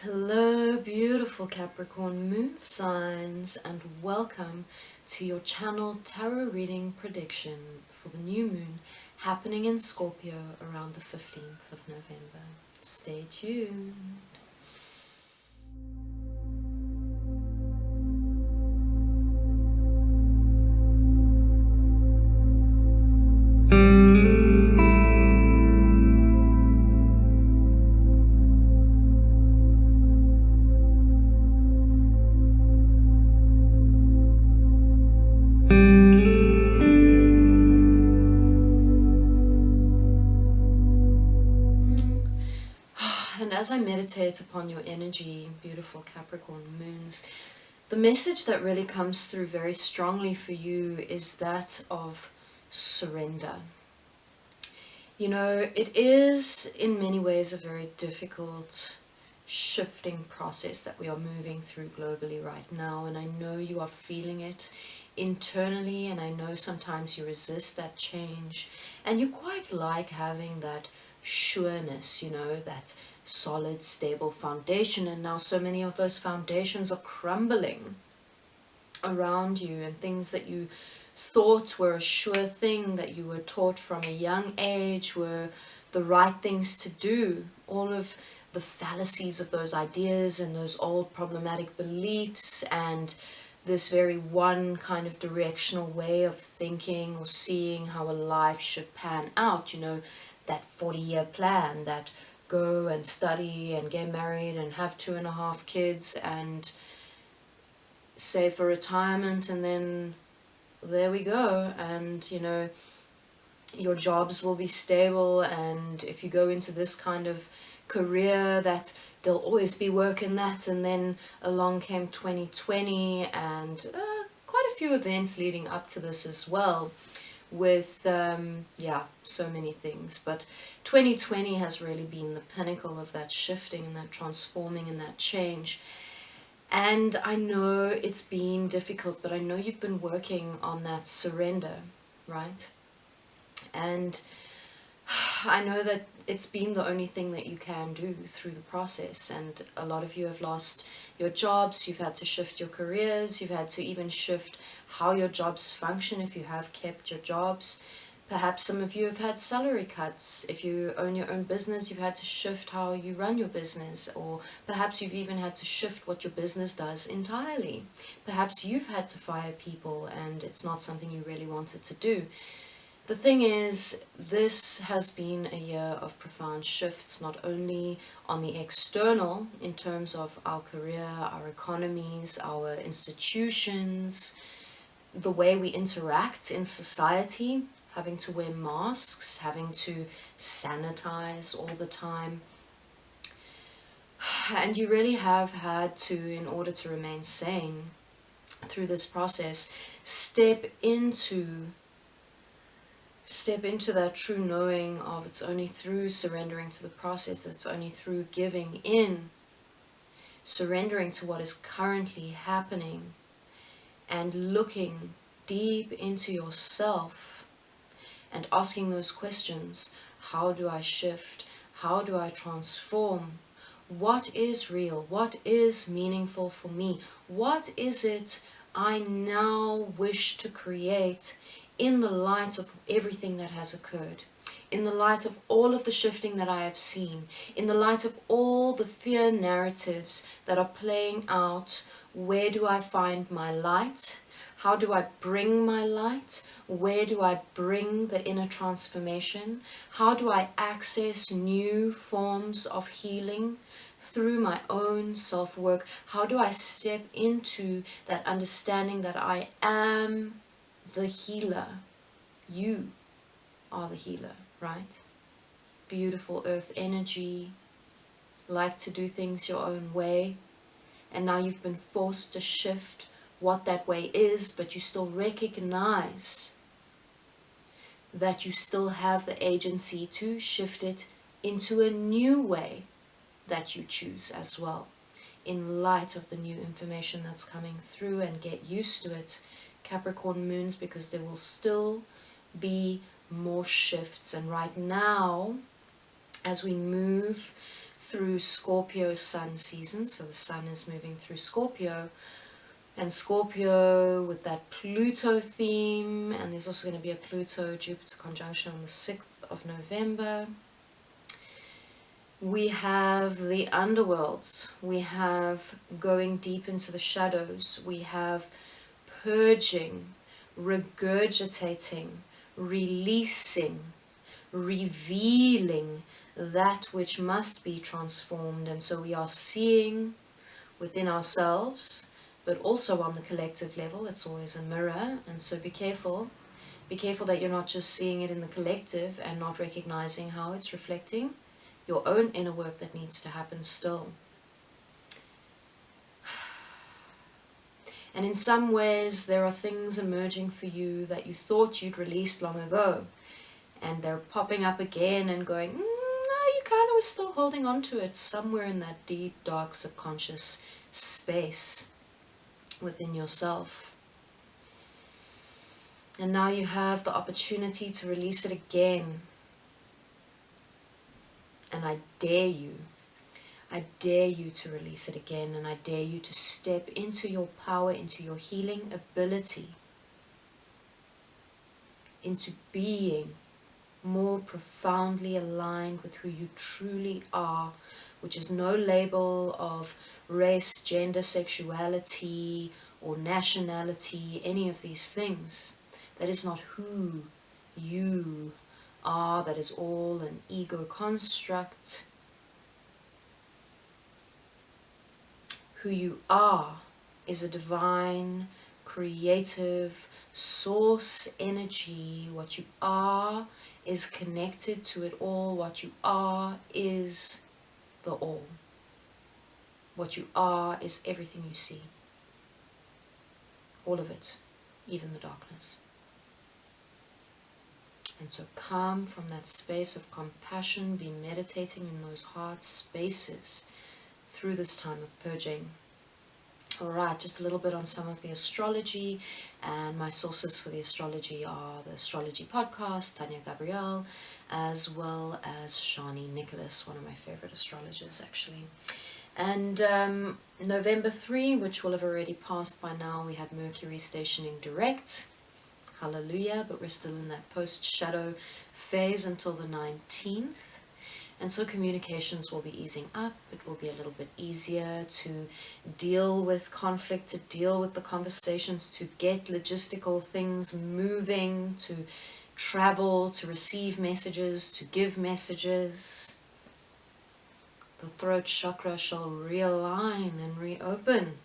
Hello, beautiful Capricorn Moon Signs, and welcome to your channel tarot reading prediction for the new moon happening in Scorpio around the 15th of November. Stay tuned. And as I meditate upon your energy, beautiful Capricorn moons, the message that really comes through very strongly for you is that of surrender. You know, it is in many ways a very difficult shifting process that we are moving through globally right now, and I know you are feeling it internally, and I know sometimes you resist that change, and you quite like having that sureness, you know, that solid, stable foundation, and now so many of those foundations are crumbling around you, and things that you thought were a sure thing, that you were taught from a young age were the right things to do, all of the fallacies of those ideas and those old problematic beliefs and this very one kind of directional way of thinking or seeing how a life should pan out, you know, that 40-year plan, that go and study and get married and have 2.5 kids and save for retirement, and then there we go, and you know, your jobs will be stable, and if you go into this kind of career that there'll always be work in that. And then along came 2020 and quite a few events leading up to this as well, with yeah, so many things. But 2020 has really been the pinnacle of that shifting and that transforming and that change. And I know it's been difficult, but I know you've been working on that surrender, right? And I know that it's been the only thing that you can do through the process. And a lot of you have lost your jobs, you've had to shift your careers, you've had to even shift how your jobs function if you have kept your jobs. Perhaps some of you have had salary cuts. If you own your own business, you've had to shift how you run your business, or perhaps you've even had to shift what your business does entirely. Perhaps you've had to fire people and it's not something you really wanted to do. The thing is, this has been a year of profound shifts, not only on the external in terms of our career, our economies, our institutions, the way we interact in society, having to wear masks, having to sanitize all the time. And you really have had to, in order to remain sane through this process, step into that true knowing of it's only through surrendering to the process, it's only through giving in, surrendering to what is currently happening, and looking deep into yourself and asking those questions. How do I shift? How do I transform? What is real? What is meaningful for me? What is it I now wish to create in the light of everything that has occurred? In the light of all of the shifting that I have seen, in the light of all the fear narratives that are playing out, where do I find my light? How do I bring my light? Where do I bring the inner transformation? How do I access new forms of healing through my own self-work? How do I step into that understanding that I am the healer? You are the healer, right? Beautiful earth energy, like to do things your own way, and now you've been forced to shift what that way is, but you still recognize that you still have the agency to shift it into a new way that you choose as well, in light of the new information that's coming through. And get used to it, Capricorn moons, because there will still be more shifts. And right now, as we move through Scorpio sun season, so the sun is moving through Scorpio, and Scorpio with that Pluto theme, and there's also going to be a Pluto-Jupiter conjunction on the 6th of November. We have the underworlds, we have going deep into the shadows, we have purging, regurgitating, releasing, revealing that which must be transformed. And so we are seeing within ourselves, but also on the collective level. It's always a mirror, and so be careful that you're not just seeing it in the collective and not recognizing how it's reflecting your own inner work that needs to happen still. And in some ways there are things emerging for you that you thought you'd released long ago, and they're popping up again and going, no, you kind of were still holding on to it somewhere in that deep, dark, subconscious space within yourself. And now you have the opportunity to release it again. And I dare you to release it again, and I dare you to step into your power, into your healing ability, into being more profoundly aligned with who you truly are, which is no label of race, gender, sexuality, or nationality, any of these things. That is not who you are. That is all an ego construct. Who you are is a divine, creative, source energy. What you are is connected to it all. What you are is the all. What you are is everything you see. All of it, even the darkness. And so come from that space of compassion, be meditating in those heart spaces through this time of purging. Alright, just a little bit on some of the astrology, and my sources for the astrology are the Astrology Podcast, Tanya Gabrielle, as well as Shani Nicholas, one of my favorite astrologers actually. And November 3, which will have already passed by now, we had Mercury stationing direct. Hallelujah, but we're still in that post-shadow phase until the 19th. And so communications will be easing up. It will be a little bit easier to deal with conflict, to deal with the conversations, to get logistical things moving, to travel, to receive messages, to give messages. The throat chakra shall realign and reopen.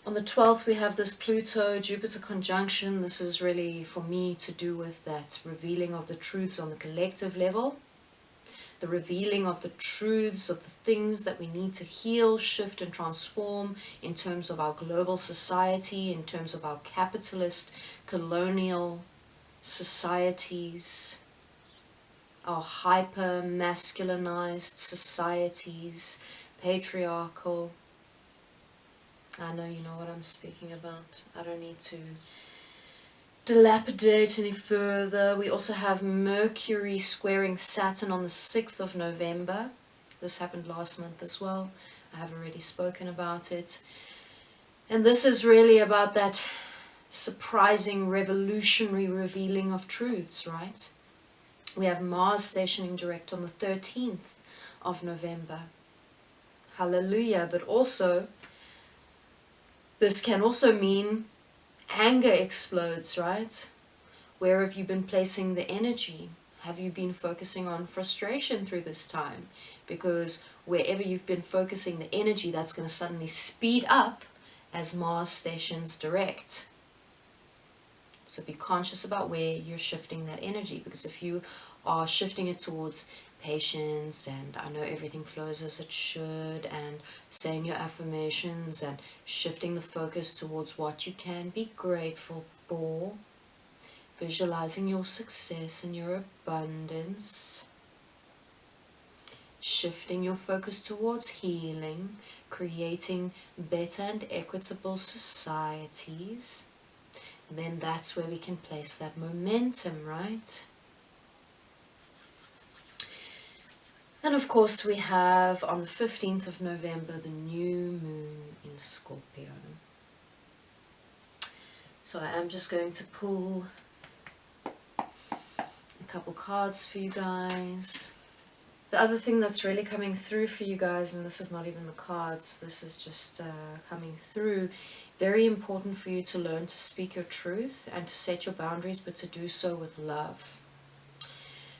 On the 12th, we have this Pluto-Jupiter conjunction. This is really, for me, to do with that revealing of the truths on the collective level. The revealing of the truths of the things that we need to heal, shift, and transform in terms of our global society, in terms of our capitalist, colonial societies, our hyper-masculinized societies, patriarchal. I know you know what I'm speaking about. I don't need to dilapidate any further. We also have Mercury squaring Saturn on the 6th of November. This happened last month as well. I have already spoken about it. And this is really about that surprising, revolutionary revealing of truths, right? We have Mars stationing direct on the 13th of November. Hallelujah. But also, this can also mean anger explodes, right? Where have you been placing the energy? Have you been focusing on frustration through this time? Because wherever you've been focusing the energy, that's going to suddenly speed up as Mars stations direct. So be conscious about where you're shifting that energy, because if you are shifting it towards patience and I know everything flows as it should, and saying your affirmations and shifting the focus towards what you can be grateful for, visualizing your success and your abundance, shifting your focus towards healing, creating better and equitable societies, then that's where we can place that momentum, right? And of course we have on the 15th of November the new moon in Scorpio. So I am just going to pull a couple cards for you guys. The other thing that's really coming through for you guys, and this is not even the cards, this is just coming through, very important for you to learn to speak your truth and to set your boundaries, but to do so with love.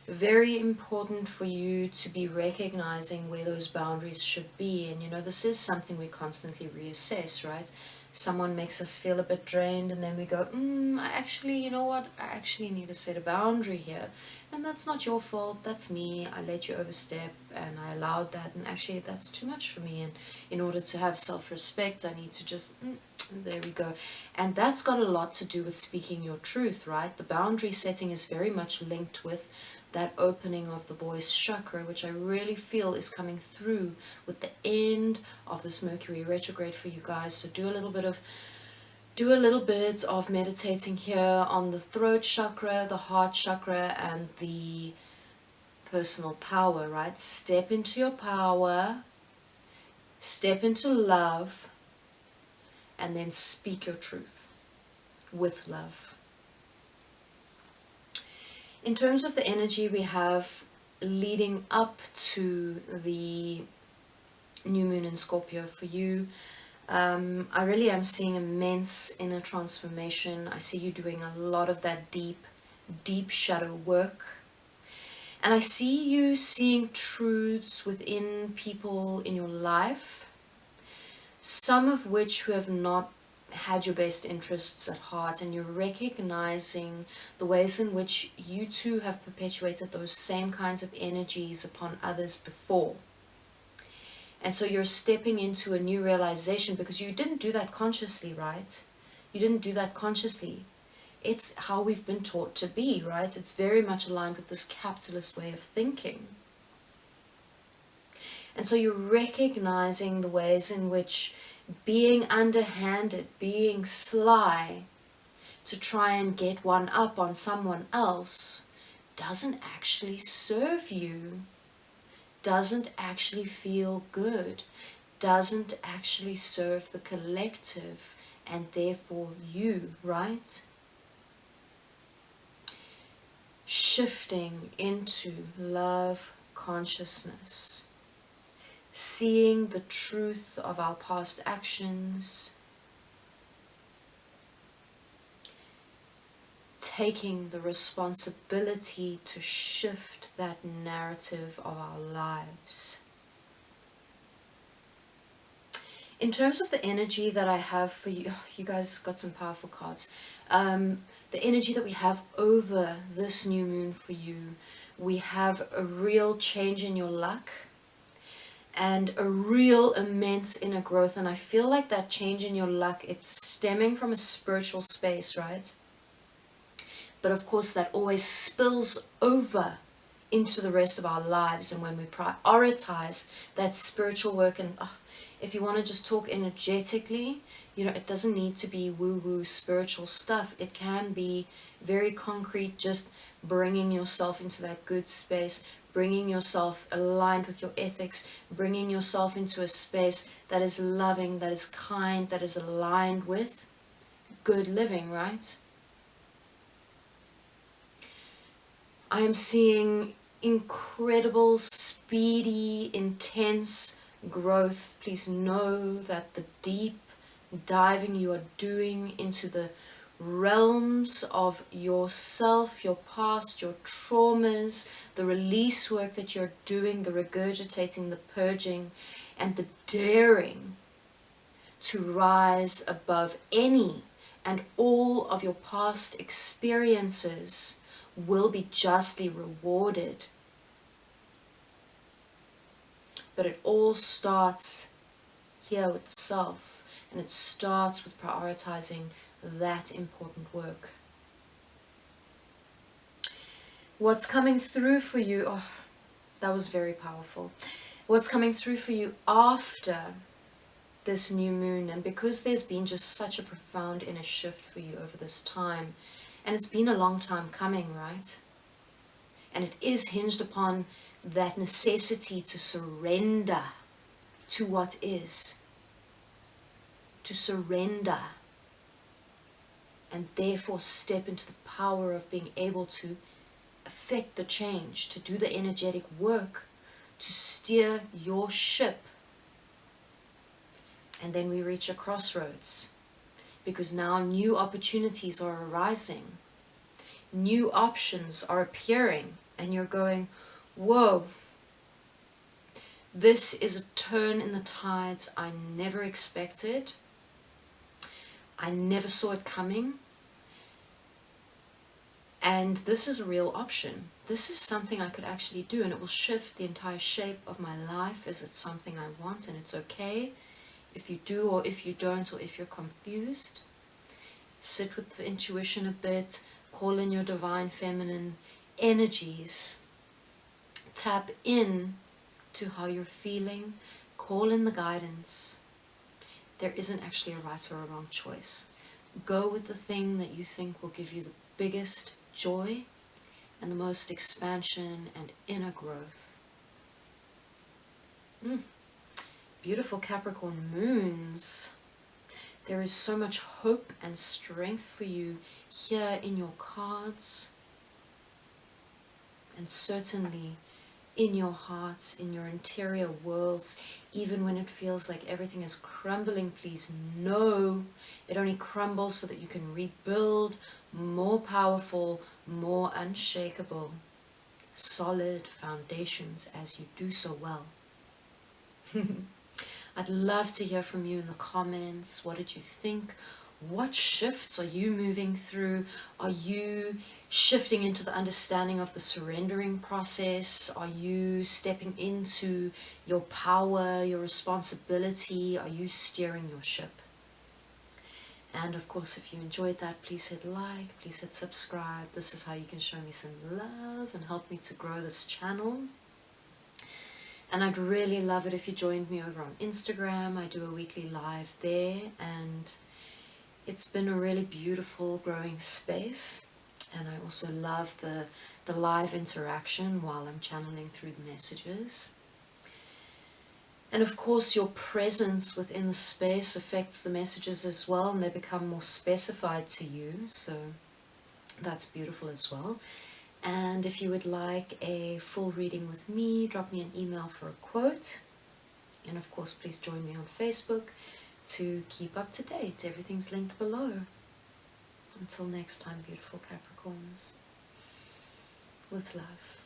Very important for you to be recognizing where those boundaries should be. And you know, this is something we constantly reassess, right? Someone makes us feel a bit drained and then we go, I actually, you know what, I actually need to set a boundary here. And that's not your fault, that's me. I let you overstep and I allowed that, and actually that's too much for me. And in order to have self-respect, I need to just, there we go. And that's got a lot to do with speaking your truth, right? The boundary setting is very much linked with that opening of the voice chakra, which I really feel is coming through with the end of this Mercury retrograde for you guys. So do a little bit of meditating here on the throat chakra, the heart chakra, and the personal power, right? Step into your power, step into love, and then speak your truth with love. In terms of the energy we have leading up to the new moon in Scorpio for you, I really am seeing immense inner transformation. I see you doing a lot of that deep shadow work. And I see you seeing truths within people in your life, some of which who have not had your best interests at heart, and you're recognizing the ways in which you too have perpetuated those same kinds of energies upon others before. And so you're stepping into a new realization, because you didn't do that consciously, right? You didn't do that consciously. It's how we've been taught to be, right? It's very much aligned with this capitalist way of thinking. And so you're recognizing the ways in which being underhanded, being sly to try and get one up on someone else doesn't actually serve you, doesn't actually feel good, doesn't actually serve the collective and therefore you, right? Shifting into love consciousness, seeing the truth of our past actions, taking the responsibility to shift that narrative of our lives. In terms of the energy that I have for you, you guys got some powerful cards. The energy that we have over this new moon for you, we have a real change in your luck and a real immense inner growth. And I feel like that change in your luck, it's stemming from a spiritual space, right? But of course that always spills over into the rest of our lives. And when we prioritize that spiritual work, and if you want to just talk energetically, you know, it doesn't need to be woo-woo spiritual stuff. It can be very concrete, just bringing yourself into that good space, bringing yourself aligned with your ethics, bringing yourself into a space that is loving, that is kind, that is aligned with good living, right? I am seeing incredible, speedy, intense growth. Please know that the deep diving you are doing into the realms of yourself, your past, your traumas, the release work that you're doing, the regurgitating, the purging, and the daring to rise above any and all of your past experiences will be justly rewarded. But it all starts here with the self, and it starts with prioritizing that important work. What's coming through for you, that was very powerful. What's coming through for you after this new moon, and because there's been just such a profound inner shift for you over this time, and it's been a long time coming, right? And it is hinged upon that necessity to surrender to what is, to surrender, and therefore step into the power of being able to affect the change, to do the energetic work, to steer your ship. And then we reach a crossroads, because now new opportunities are arising, new options are appearing, and you're going, whoa, this is a turn in the tides I never expected. I never saw it coming. And this is a real option. This is something I could actually do, and it will shift the entire shape of my life. Is it something I want? And it's okay if you do or if you don't, or if you're confused. Sit with the intuition a bit, call in your divine feminine energies, tap in to how you're feeling, call in the guidance. There isn't actually a right or a wrong choice. Go with the thing that you think will give you the biggest joy and the most expansion and inner growth. Beautiful Capricorn moons. There is so much hope and strength for you here in your cards, and certainly in your hearts, in your interior worlds. Even when it feels like everything is crumbling, please know it only crumbles so that you can rebuild more powerful, more unshakable, solid foundations as you do so well. I'd love to hear from you in the comments. What did you think? What shifts are you moving through? Are you shifting into the understanding of the surrendering process? Are you stepping into your power, your responsibility? Are you steering your ship? And of course, if you enjoyed that, please hit like, please hit subscribe. This is how you can show me some love and help me to grow this channel. And I'd really love it if you joined me over on Instagram. I do a weekly live there, and it's been a really beautiful growing space. And I also love the live interaction while I'm channeling through the messages. And of course, your presence within the space affects the messages as well, and they become more specified to you. So that's beautiful as well. And if you would like a full reading with me, drop me an email for a quote. And of course, please join me on Facebook to keep up to date. Everything's linked below. Until next time, beautiful Capricorns, with love.